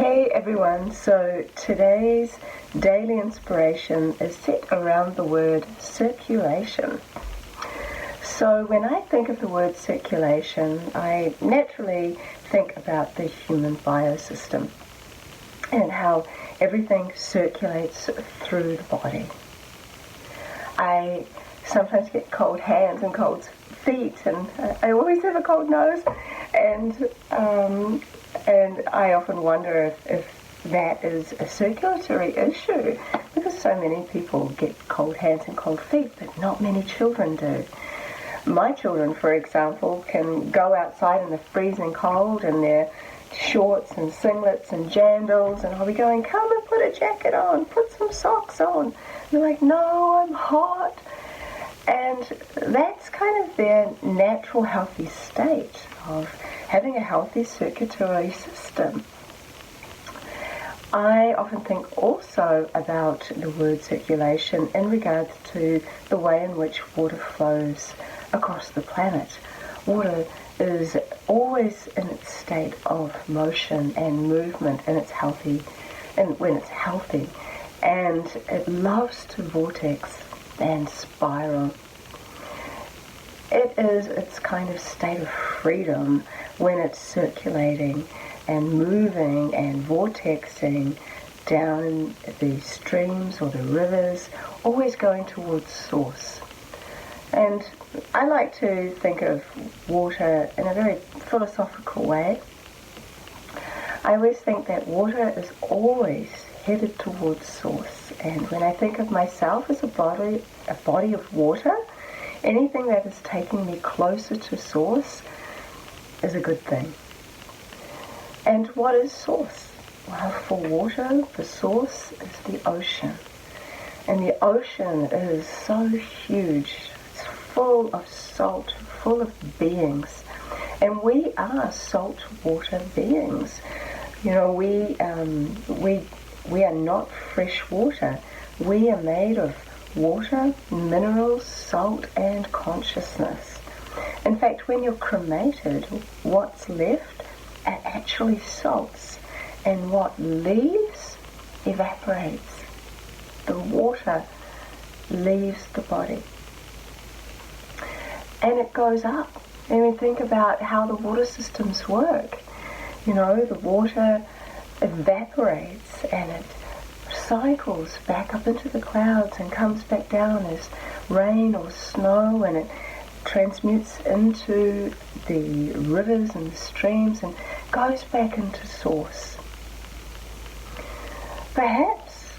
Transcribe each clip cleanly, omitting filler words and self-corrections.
Hey everyone, so today's daily inspiration is set around the word circulation. So when I think of the word circulation, I naturally think about the human biosystem and how everything circulates through the body. I sometimes get cold hands and cold feet, and I always have a cold nose, and I often wonder if that is a circulatory issue, because so many people get cold hands and cold feet, but not many children do. My children, for example, can go outside in the freezing cold in their shorts and singlets and jandals, and I'll be going, come and put a jacket on, put some socks on. And they're like, no, I'm hot. And that's kind of their natural healthy state of having a healthy circulatory system. I often think also about the word circulation in regards to the way in which water flows across the planet. Water is always in its state of motion and movement, and it's healthy, and when it's healthy, and it loves to vortex and spiral. It is its kind of state of freedom when it's circulating and moving and vortexing down the streams or the rivers, always going towards source. And I like to think of water in a very philosophical way. I always think that water is always headed towards source. And when I think of myself as a body of water, anything that is taking me closer to source is a good thing. And what is source? Well, for water, the source is the ocean. And the ocean is so huge. It's full of salt, full of beings. And we are saltwater beings. You know, we are not fresh water. We are made of water, minerals, salt, and consciousness. In fact, when you're cremated, what's left are actually salts, and what leaves evaporates. The water leaves the body. And it goes up. And we think about how the water systems work. You know, the water evaporates and it cycles back up into the clouds and comes back down as rain or snow, and it transmutes into the rivers and the streams and goes back into source. Perhaps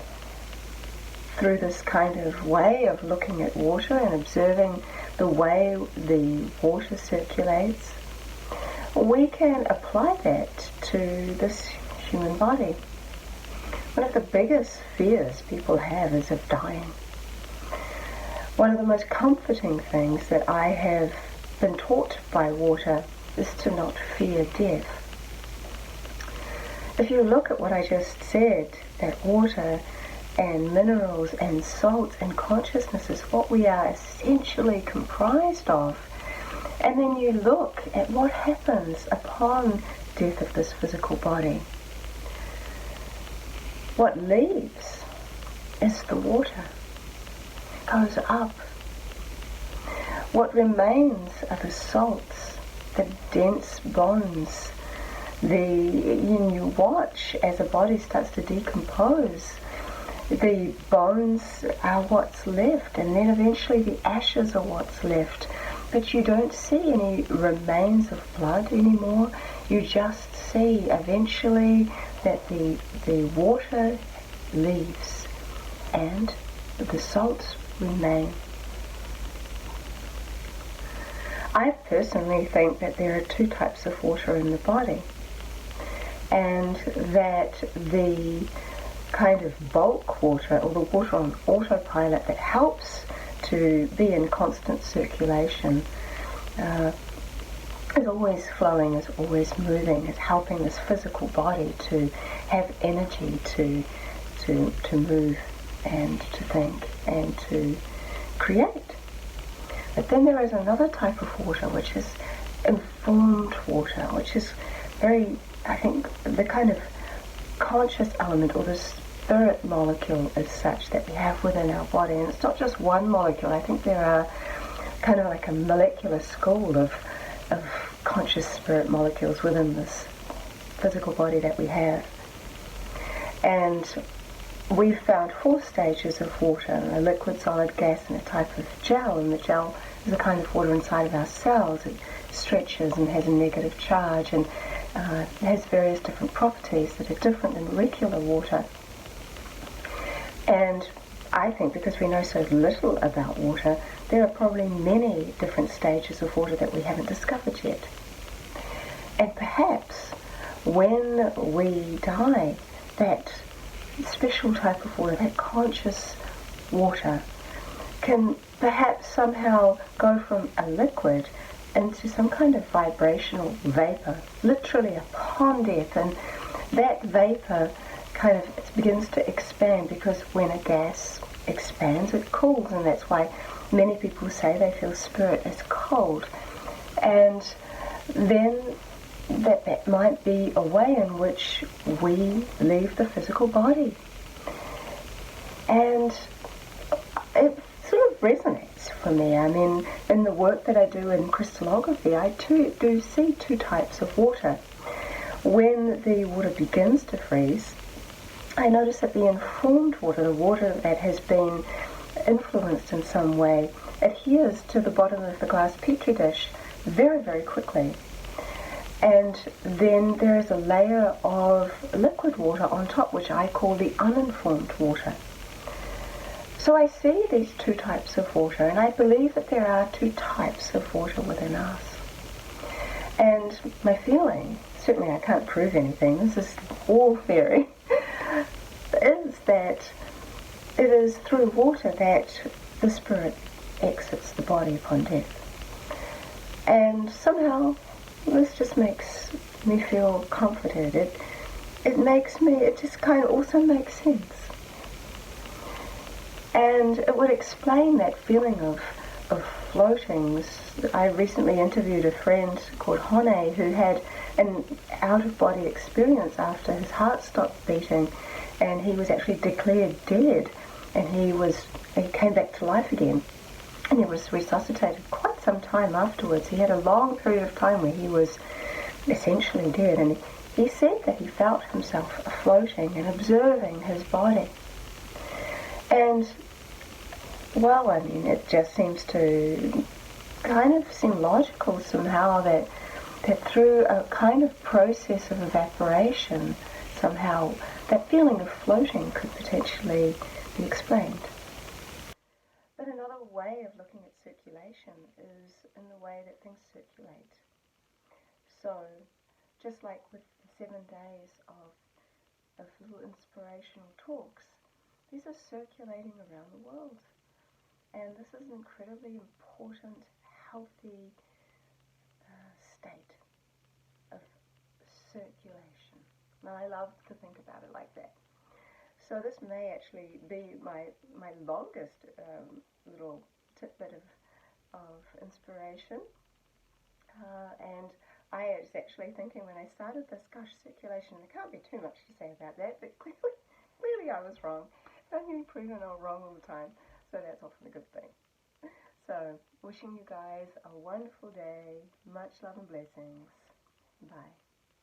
through this kind of way of looking at water and observing the way the water circulates, we can apply that to this human body. One of the biggest fears people have is of dying. One of the most comforting things that I have been taught by water is to not fear death. If you look at what I just said, that water and minerals and salts and consciousness is what we are essentially comprised of, and then you look at what happens upon death of this physical body. What leaves is the water. It goes up. What remains are the salts, the dense bonds. You watch as a body starts to decompose. The bones are what's left, and then eventually the ashes are what's left. But you don't see any remains of blood anymore. You just see eventually that the water leaves and the salts remain. I personally think that there are two types of water in the body, and that the kind of bulk water, or the water on autopilot that helps to be in constant circulation, is always flowing, is always moving, is helping this physical body to have energy to move and to think and to create. But then there is another type of water, which is informed water, which is very, I think, the kind of conscious element, or the spirit molecule as such, that we have within our body. And it's not just one molecule. I think there are kind of like a molecular school of conscious spirit molecules within this physical body that we have. And we've found 4 stages of water: a liquid, solid, gas, and a type of gel. And the gel is a kind of water inside of our cells. It stretches and has a negative charge, and has various different properties that are different than regular water. And I think because we know so little about water, there are probably many different stages of water that we haven't discovered yet. And perhaps when we die, that special type of water, that conscious water, can perhaps somehow go from a liquid into some kind of vibrational vapor, literally upon death. And that vapor kind of begins to expand, because when a gas expands, it cools, and that's why many people say they feel spirit is cold. And then that might be a way in which we leave the physical body. And it sort of resonates for me. I mean, in the work that I do in crystallography, I do see 2 types of water. When the water begins to freeze, I notice that the informed water, the water that has been influenced in some way, adheres to the bottom of the glass petri dish very, very quickly. And then there is a layer of liquid water on top, which I call the uninformed water. So I see these 2 types of water, and I believe that there are 2 types of water within us. And my feeling, certainly I can't prove anything, this is all theory, is that it is through water that the spirit exits the body upon death. And somehow this just makes me feel comforted. It just kind of also makes sense. And it would explain that feeling of floating. I recently interviewed a friend called Hone who had an out-of-body experience after his heart stopped beating, and he was actually declared dead, and he came back to life again, and he was resuscitated quite some time afterwards. He had a long period of time where he was essentially dead, and he said that he felt himself floating and observing his body. And, well, I mean, it just seems to kind of seem logical somehow that through a kind of process of evaporation, somehow that feeling of floating could potentially be explained. But another way of looking at circulation is in the way that things circulate. So, just like with the 7 days of little inspirational talks, these are circulating around the world. And this is an incredibly important, healthy state of circulation. And I love to think about it like that. So this may actually be my longest little tidbit of inspiration. And I was actually thinking when I started this, gosh, circulation, there can't be too much to say about that, but clearly I was wrong. I'm getting proven I'm wrong all the time, so that's often a good thing. So, wishing you guys a wonderful day, much love and blessings. Bye.